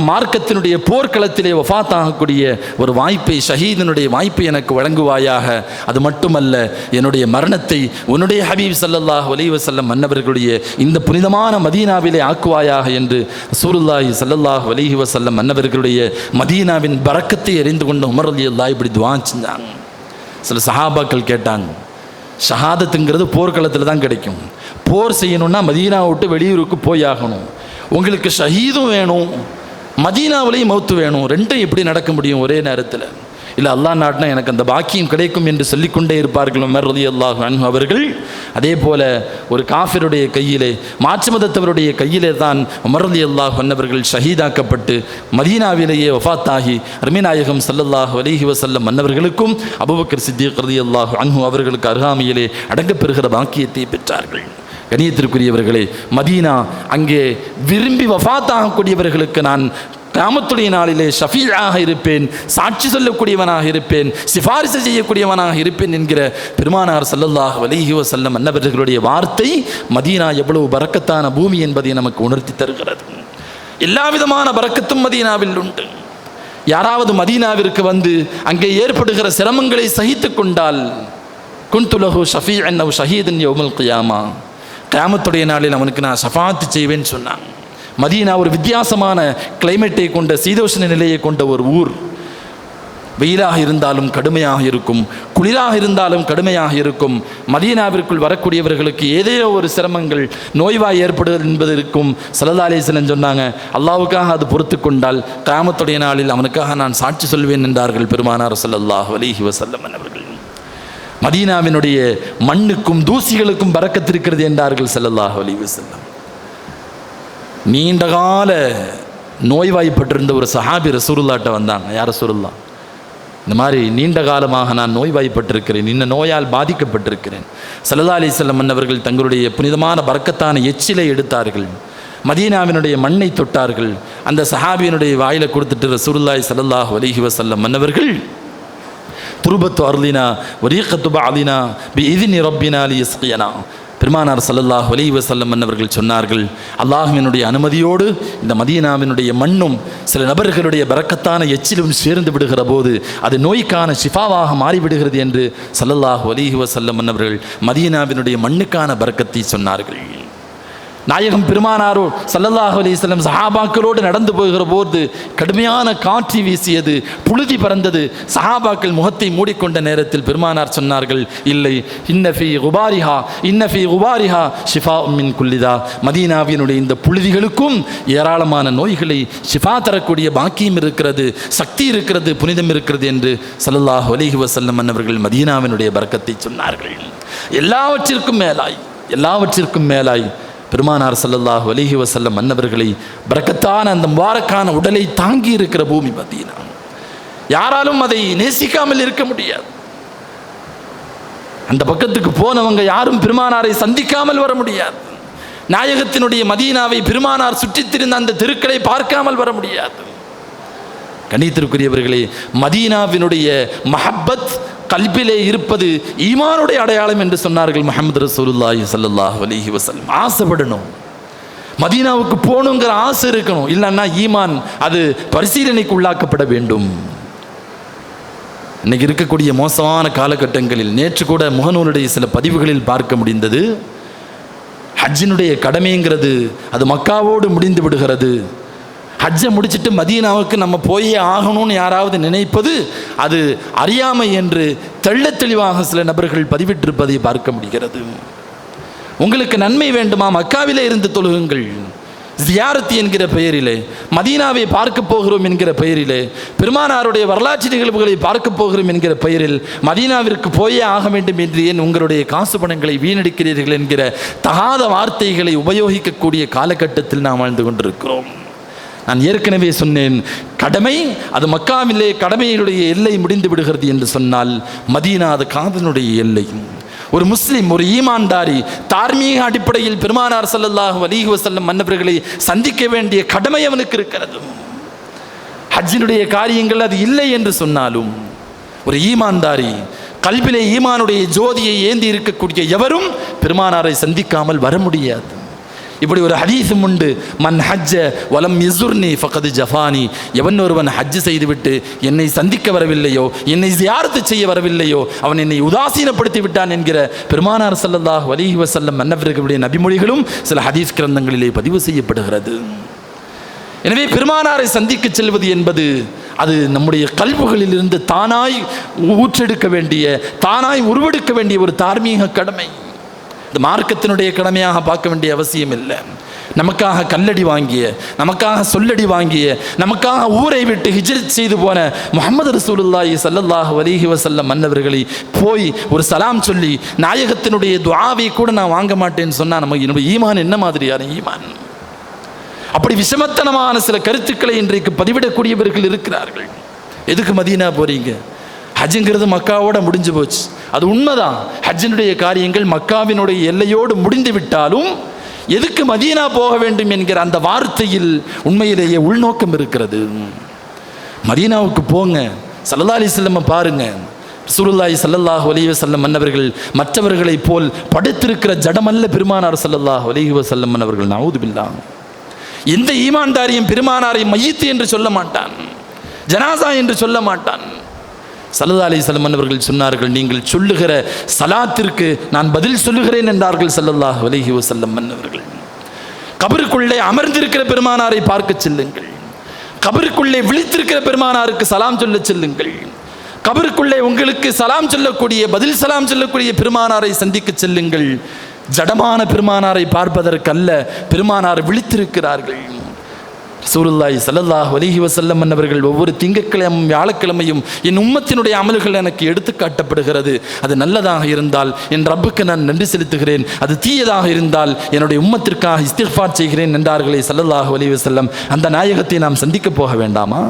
மார்க்கத்தினுடைய போர்க்களத்திலே வஃபாத் ஆகக்கூடிய ஒரு வாய்ப்பை, ஷஹீதனுடைய வாய்ப்பை எனக்கு வழங்குவாயாக. அது மட்டுமல்ல, என்னுடைய மரணத்தை உன்னுடைய ஹபீப் ஸல்லல்லாஹு அலைஹி வஸல்லம் மன்னவர்களுடைய இந்த புனிதமான மதீனாவிலே ஆக்குவாயாக என்று ரசூலுல்லாஹி ஸல்லல்லாஹு அலைஹி வஸல்லம் மன்னவர்களுடைய மதீனாவின் பரக்கத்தை எறிந்து கொண்டு உமர் ரலியல்லாஹு இப்படி துஆ செஞ்சாங்க. சில சஹாபாக்கள் கேட்டாங்க, ஷஹாதத்துங்கிறது போர்க்களத்தில் தான் கிடைக்கும், போர் செய்யணும்னா மதீனா விட்டு வெளியூருக்கு போய் ஆகணும், உங்களுக்கு ஷஹீதும் வேணும் மதீனாவிலையும் மௌத்து வேணும், ரெண்டும் எப்படி நடக்க முடியும் ஒரே நேரத்தில்? இல்லை, அல்லாஹ் நாட்டினா எனக்கு அந்த பாக்கியம் கிடைக்கும் என்று சொல்லிக்கொண்டே இருப்பார்கள் உமர் ரலியல்லாஹு அன்ஹு அவர்கள். அதே போல ஒரு காஃபிருடைய கையிலே, மாற்று மதத்தவருடைய கையிலே தான் உமர் ரலியல்லாஹு அன்ஹு அவர்கள் ஷஹீதாக்கப்பட்டு மதீனாவிலேயே வஃபாத்தாகி அருமைநாயகம் ஸல்லல்லாஹு அலைஹி வஸல்லம் மன்னவர்களுக்கும் அபூபக்கர் சித்தீக் ரலியல்லாஹு அன்ஹு அவர்களுக்கு அருகாமையிலே அடங்கப்பெறுகிற பாக்கியத்தை பெற்றார்கள். கணியத்திற்குரியவர்களே, மதீனா, அங்கே விரும்பி வஃபாத்தாகக்கூடியவர்களுக்கு நான் கியாமத்துடைய நாளிலே ஷஃபீஆக இருப்பேன், சாட்சி சொல்லக்கூடியவனாக இருப்பேன், சிபாரிசு செய்யக்கூடியவனாக இருப்பேன் என்கிற பெருமானார் ஸல்லல்லாஹு அலைஹி வஸல்லம் அன்னவர்களுடைய வார்த்தை மதீனா எவ்வளவு பரக்கத்தான பூமி என்பதை நமக்கு உணர்த்தி தருகிறது. எல்லா விதமான பரக்கத்தும் மதீனாவில் உண்டு. யாராவது மதீனாவிற்கு வந்து அங்கே ஏற்படுகிற சிரமங்களை சகித்து கொண்டால், குன்து லஹு ஷஃபீஅன் அவ் ஷஹீதன் யௌமல் கியாமா, கியாமத்துடைய நாளில் அவனுக்கு நான் ஷஃபாஅத் செய்வேன்னு சொன்னாங்க. மதீனா ஒரு வித்தியாசமான கிளைமேட்டை கொண்ட, சீதோஷ்ண நிலையை கொண்ட ஒரு ஊர். வெயிலாக இருந்தாலும் கடுமையாக இருக்கும், குளிராக இருந்தாலும் கடுமையாக இருக்கும். மதீனாவிற்குள் வரக்கூடியவர்களுக்கு ஏதேதோ ஒரு சிரமங்கள், நோய்வாய் ஏற்படுவது என்பது இருக்கும். ஸல்லல்லாஹு அலைஹி வஸல்லம் சொன்னாங்க, அல்லாஹ்வுக்காக அது பொறுத்து கொண்டால் கியாமத்துடைய நாளில் அவனுக்காக நான் சாட்சி சொல்வேன் என்றார்கள் பெருமானார் ஸல்லல்லாஹு அலைஹி வஸல்லம் அவர்கள். மதீனாவினுடைய மண்ணுக்கும் தூசிகளுக்கும் பரக்கத்திருக்கிறது என்றார்கள் ஸல்லல்லாஹு அலைஹி வஸல்லம். நீண்டகால நோய்வாய்ப்பட்டிருந்த ஒரு சஹாபி ரசூலுல்லாஹ்ட்ட வந்தாங்க, யார் ரசூலுல்லாஹ், இந்த மாதிரி நீண்ட காலமாக நான் நோய்வாய்ப்பட்டிருக்கிறேன், இந்த நோயால் பாதிக்கப்பட்டிருக்கிறேன். ஸல்லல்லாஹு அலைஹி வஸல்லம் அவர்கள் தங்களுடைய புனிதமான பரக்கத்தான எச்சிலை எடுத்தார்கள், மதீனாவினுடைய மண்ணை தொட்டார்கள், அந்த சஹாபியினுடைய வாயில கொடுத்துட்டு ரசூலுல்லாஹி ஸல்லல்லாஹு அலைஹி வஸல்லம் மன்னவர்கள், துருபத்து அர்லினா வரீகத்து பஅலினா பிஇذن ரப்பினா லியஸ்கியனா, பெருமானார் ஸல்லல்லாஹு அலைஹி வஸல்லம் அவர்கள் சொன்னார்கள், அல்லாஹ்வினுடைய அனுமதியோடு இந்த மதீனாவினுடைய மண்ணும் சில நபர்களுடைய பரக்கத்தான எச்சிலும் சேர்ந்து விடுகிற போது அது நோய்க்கான ஷிஃபாவாக மாறிவிடுகிறது என்று ஸல்லல்லாஹு அலைஹி வஸல்லம் அவர்கள் மதீனாவினுடைய மண்ணுக்கான பரக்கத்தை சொன்னார்கள். நாயகம் பெருமானாரோ ஸல்லல்லாஹு அலைஹி வஸல்லம் சஹாபாக்களோடு நடந்து போகிற போது கடுமையான காற்று வீசியது, புழுதி பறந்தது. சஹாபாக்கள் முகத்தை மூடிக்கொண்ட நேரத்தில் பெருமானார் சொன்னார்கள், இல்லை, இன்னஃபி குபாரிஹா ஷிஃபாஉம் மின் குல்லிதா, மதீனாவினுடைய இந்த புழுதிகளுக்கும் ஏராளமான நோய்களை ஷிஃபா தரக்கூடிய பாக்கியம் இருக்கிறது, சக்தி இருக்கிறது, புனிதம் இருக்கிறது என்று ஸல்லல்லாஹு அலைஹி வஸல்லம் அவர்கள் மதீனாவினுடைய பரக்கத்தை சொன்னார்கள். எல்லாவற்றிற்கும் மேலாய் பெருமானார் ஸல்லல்லாஹு அலைஹி வஸல்லம் மன்னவர்களை பரக்கத்தான அந்த முபாரக்கான உடலை தாங்கி இருக்கிற பூமி மதீனா. யாராலும் அதை நேசிக்காமல் இருக்க முடியாது. அந்த பக்கத்துக்கு போனவங்க யாரும் பெருமானாரை சந்திக்காமல் வர முடியாது. நாயகத்தினுடைய மதீனாவை பெருமானார் சுற்றித் திரிந்த அந்த தெருக்களை பார்க்காமல் வர முடியாது. கணித்திற்குரியவர்களே, மதீனாவினுடைய மஹப்பத் கல்பிலே இருப்பது ஈமானுடைய அடையாளம் என்று சொன்னார்கள் முஹம்மது ரசூலுல்லாஹி ஸல்லல்லாஹு அலைஹி வஸல்லம். ஆசைப்படணும், மதீனாவுக்கு போகணுங்கிற ஆசை இருக்கணும், இல்லைன்னா ஈமான் அது பரிசீலனைக்கு உள்ளாக்கப்பட வேண்டும். இன்னைக்கு இருக்கக்கூடிய மோசமான காலகட்டங்களில் நேற்று கூட முகநூலுடைய சில பதிவுகளில் பார்க்க முடிந்தது. ஹஜ்ஜினுடைய கடமைங்கிறது அது மக்காவோடு முடிந்து விடுகிறது. ஹஜ்ஜை முடிச்சுட்டு மதீனாவுக்கு நம்ம போயே ஆகணும்னு யாராவது நினைப்பது அது அறியாமை என்று தெள்ளத் தெளிவாக சில நபர்கள் பதிவிட்டிருப்பதை பார்க்க முடிகிறது. உங்களுக்கு நன்மை வேண்டுமா, மக்காவிலே இருந்து தொழுகுங்கள். ஜியாரத் என்கிற பெயரிலே, மதீனாவை பார்க்க போகிறோம் என்கிற பெயரிலே, பெருமானாருடைய வரலாற்று நிகழ்வுகளை பார்க்க போகிறோம் என்கிற பெயரில் மதீனாவிற்கு போயே ஆக வேண்டும் என்று ஏன் உங்களுடைய காசு பணங்களை வீணடிக்கிறீர்கள் என்கிற தகாத வார்த்தைகளை உபயோகிக்கக்கூடிய காலகட்டத்தில் நாம் வாழ்ந்து கொண்டிருக்கிறோம். நான் ஏற்கனவே சொன்னேன், கடமை அது மக்காவிலே கடமையினுடைய எல்லை முடிந்து விடுகிறது என்று சொன்னால் மதீனா அது காதலுடைய எல்லை. ஒரு முஸ்லிம், ஒரு ஈமான்தாரி தார்மீக அடிப்படையில் பெருமானார் ஸல்லல்லாஹு அலைஹி வஸல்லம் மன்னவர்களை சந்திக்க வேண்டிய கடமை அவனுக்கு இருக்கிறது. ஹஜ்ஜினுடைய காரியங்கள் அது இல்லை என்று சொன்னாலும் ஒரு ஈமான்தாரி கல்விலே ஈமானுடைய ஜோதியை ஏந்தி இருக்கக்கூடிய எவரும் பெருமானாரை சந்திக்காமல் வர முடியாது. இப்படி ஒரு ஹதீஸும் உண்டு, மன் ஹஜ்ஜ வலம் யஸுர்னி ஃபகத் ஜஃபானி. எவன் ஒருவன் ஹஜ் செய்துவிட்டு என்னை சந்திக்க வரவில்லையோ, என்னை ஜியாரத்து செய்ய வரவில்லையோ, அவன் என்னை உதாசீனப்படுத்தி விட்டான் என்கிற பெருமானார் ஸல்லல்லாஹு அலைஹி வஸல்லம் மன்னவர்களுடைய நபிமொழிகளும் சில ஹதீஸ் கிரந்தங்களிலே பதிவு செய்யப்படுகிறது. எனவே பெருமானாரை சந்திக்க செல்வது என்பது அது நம்முடைய கல்புகளில் இருந்து தானாய் ஊற்றெடுக்க வேண்டிய, தானாய் உருவெடுக்க வேண்டிய ஒரு தார்மீக கடமை. இது மார்க்கத்தினுடைய கடமையாக பார்க்க வேண்டிய அவசியம் இல்லை. நமக்காக கல்லடி வாங்கிய, நமக்காக சொல்லடி வாங்கிய, நமக்காக ஊரை விட்டு ஹிஜ்ரத் செய்து போன முஹம்மது ரசூலுல்லாஹி ஸல்லல்லாஹு அலைஹி வஸல்லம் மன்னவர்களை போய் ஒரு சலாம் சொல்லி நாயகத்தினுடைய துஆவை கூட நான் வாங்க மாட்டேன்னு சொன்னால் நம்ம என்னுடைய ஈமான் என்ன மாதிரியான ஈமான்? அப்படி விஷமத்தனமான சில கருத்துக்களை இன்றைக்கு பதிவிடக்கூடியவர்கள் இருக்கிறார்கள். எதுக்கு மதீனா போறீங்க? ஹஜ்ஜுங்கிறது மக்காவோட முடிஞ்சு போச்சு, அது உண்மைதான். ஹஜ்ஜினுடைய காரியங்கள் மக்காவினுடைய எல்லையோடு முடிந்து விட்டாலும் எதுக்கு மதீனா போக வேண்டும் என்கிற அந்த வார்த்தையில் உண்மையிலேயே உள்நோக்கம் இருக்கிறது. மதீனாவுக்கு போங்க, ஸல்லல்லாஹு அலைஹி வஸல்லம் பாருங்க. ரசூலுல்லாஹி ஸல்லல்லாஹு அலைஹி வஸல்லம் மன்னவர்கள் மற்றவர்களைப் போல் படுத்திருக்கிற ஜடமல்ல பெருமானார் ஸல்லல்லாஹு அலைஹி வஸல்லம் மன்னவர்கள். நஊது பில்லாஹ். எந்த ஈமான்தாரியும் பெருமானாரை மையத்து என்று சொல்ல மாட்டான், ஜனாசா என்று சொல்ல மாட்டான். ஸல்லல்லாஹு அலைஹி வஸல்லம் அவர்கள் சொன்னார்கள், நீங்கள் சொல்லுகிற சலாத்திற்கு நான் பதில் சொல்லுகிறேன் என்றார்கள் ஸல்லல்லாஹு அலைஹி வஸல்லம் அவர்கள். கபருக்குள்ளே அமர்ந்திருக்கிற பெருமானாரை பார்க்க செல்லுங்கள், கபருக்குள்ளே விழித்திருக்கிற பெருமானாருக்கு சலாம் சொல்ல செல்லுங்கள், கபருக்குள்ளே உங்களுக்கு சலாம் சொல்லக்கூடிய, பதில் சலாம் சொல்லக்கூடிய பெருமானாரை சந்திக்க செல்லுங்கள். ஜடமான பெருமானாரை பார்ப்பதற்கல்ல, பெருமானார் விழித்திருக்கிறார்கள். ரசூலுல்லாஹி ஸல்லல்லாஹு அலைஹி வஸல்லம் அவர்கள் ஒவ்வொரு திங்கட்கிழமையும் வியாழக்கிழமையும் என் உம்மத்தினுடைய அமல்கள் எனக்கு எடுத்து காட்டப்படுகிறது. அது நல்லதாக இருந்தால் என் ரப்புக்கு நான் நன்றி செலுத்துகிறேன், அது தீயதாக இருந்தால் என்னுடைய உம்மத்திற்காக இஸ்திக்ஃபார் செய்கிறேன் என்றார்களே ஸல்லல்லாஹு அலைஹி வஸல்லம். அந்த நாயகத்தை நாம் சந்திக்க போக வேண்டாமா?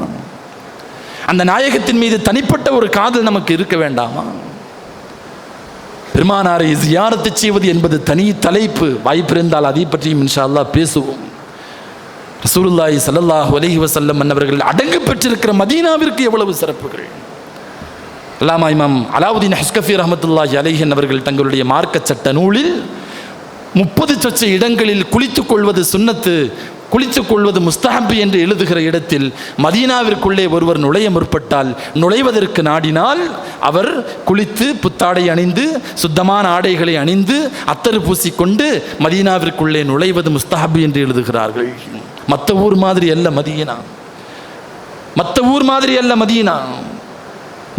அந்த நாயகத்தின் மீது தனிப்பட்ட ஒரு காதல் நமக்கு இருக்க வேண்டாமா? பெருமானாரை ஜியாரத்து செய்வது என்பது தனி தலைப்பு. வாய்ப்பிருந்தால் அதை பற்றியும் இன்ஷா அல்லாஹ் பேசுவோம். ரசூலுல்லாஹி ஸல்லல்லாஹு அலைஹி வஸல்லம் அவர்கள் அடங்கு பெற்றிருக்கிற மதீனாவிற்கு எவ்வளவு சிறப்புகள்! அல்லாமா இமாம் அலாவுதீன் ஹஸ்கஃபி ரஹ்மத்துல்லாஹி அலைஹி அவர்கள் தங்களுடைய மார்க்க சட்ட நூலில் 30 சொச்ச இடங்களில் குளித்துக் கொள்வது சுன்னத்து, குளித்துக் கொள்வது முஸ்தஹப் என்று எழுதுகிற இடத்தில் மதீனாவிற்குள்ளே ஒருவர் நுழைய முற்பட்டால், நுழைவதற்கு நாடினால் அவர் குளித்து புத்தாடை அணிந்து சுத்தமான ஆடைகளை அணிந்து அத்தர் பூசிக்கொண்டு மதீனாவிற்குள்ளே நுழைவது முஸ்தஹப் என்று எழுதுகிறார்கள். மற்ற ஊர் மாதிரி அல்ல மதீனா, மற்ற ஊர் மாதிரி அல்ல மதீனா.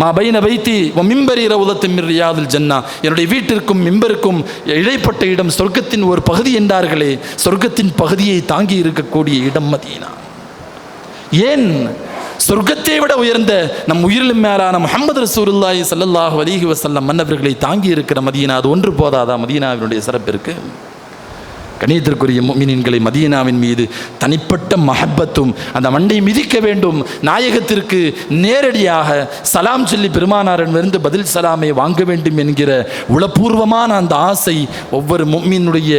மா பைன பைத்தி வ மிம்பரி ரவுதத்தும் மின் ரியாதில் ஜன்னா. என்னுடைய வீட்டிற்கும் மிம்பருக்கும் இடைப்பட்ட இடம் சொர்க்கத்தின் ஒரு பகுதி என்றார்களே, சொர்க்கத்தின் பகுதியை தாங்கி இருக்கக்கூடிய இடம் மதீனா. ஏன்? சொர்க்கத்தை விட உயர்ந்த நம் உயிரிலும் மேலான முஹம்மது ரசூலுல்லாஹி ஸல்லல்லாஹு அலைஹி வஸல்லம் மன்னவர்களை தாங்கி இருக்கிற மதீனா. அது ஒன்று போதாதா மதீனாவினுடைய சிறப்பிற்கு? கணியத்திற்குரிய முஃமினீன்களை மதீனாவின் மீது தனிப்பட்ட மஹப்பத்தும் அந்த மண்டை மிதிக்க வேண்டும், நாயகத்திற்கு நேரடியாக சலாம் சொல்லி பெருமானாரிடமிருந்து பதில் சலாமை வாங்க வேண்டும் என்கிற உளப்பூர்வமான அந்த ஆசை ஒவ்வொரு முஃமினுடைய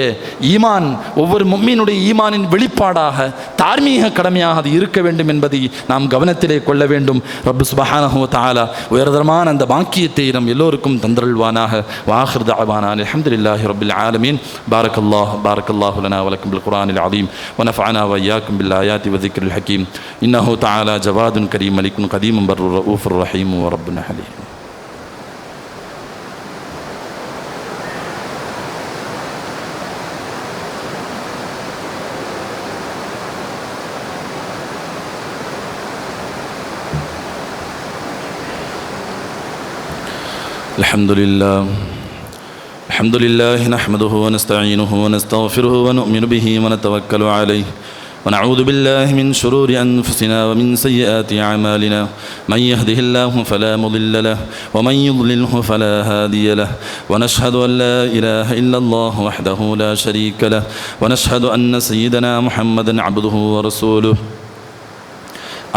ஈமான், ஒவ்வொரு முஃமினுடைய ஈமானின் வெளிப்பாடாக தார்மீக கடமையாக அது இருக்க வேண்டும் என்பதை நாம் கவனத்திலே கொள்ள வேண்டும். ரப்பு சுப்ஹானஹு வ தஆலா உயர்தரமான அந்த பாக்கியத்தை நம் எல்லோருக்கும் தந்தருள்வானாக. வாஹிர் தஅவானா அல்ஹம்துலில்லாஹி ரப்பில் ஆலமீன். பாரக்கல்லாஹு லனா வ லக்கும் பில் குர்ஆனில் அதீம் வ நஃபஅனா வ இய்யாக்கும் பில் ஆயாத்தி வ ذிக்ரில் ஹகீம். இன்னஹு தஆலா ஜவாதுன் கரீம் மலிக்குன் கதீமுன் பர்ருர் ரഊஃபுர் ரஹீம் வ ரப்புனா ஹலீம். الحمد لله نحمده ونستعينه ونستغفره ونؤمن به ونتوكل عليه ونعوذ بالله من شرور أنفسنا ومن سيئات أعمالنا. من يهده الله فلا مضل له ومن يضلله فلا هادي له. ونشهد أن لا إله إلا الله وحده لا شريك له ونشهد أن سيدنا محمدا عبده ورسوله.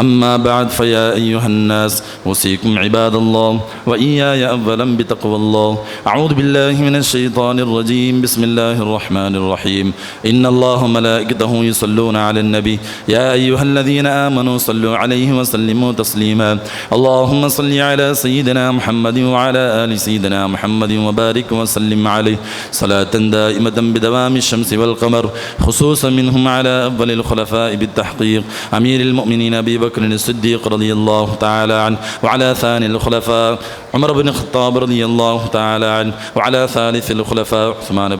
أما بعد فيا أيها الناس أوصيكم عباد الله وإياي أولا بتقوى الله. أعوذ بالله من الشيطان الرجيم. بسم الله الرحمن الرحيم. إن الله وملائكته يصلون على النبي يا أيها الذين آمنوا صلوا عليه وسلموا تسليما. اللهم صل على سيدنا محمد وعلى آل سيدنا محمد وبارك وسلم عليه صلاة دائمة بدوام الشمس والقمر، خصوصا منهم على أول الخلفاء بالتحقيق أمير المؤمنين أبي بكر الصديق رضي الله تعالى عنه، وعلى ثاني الخلفاء عمر بن الخطاب رضي الله تعالى عنه، وعلى ثالث الخلفاء عثمان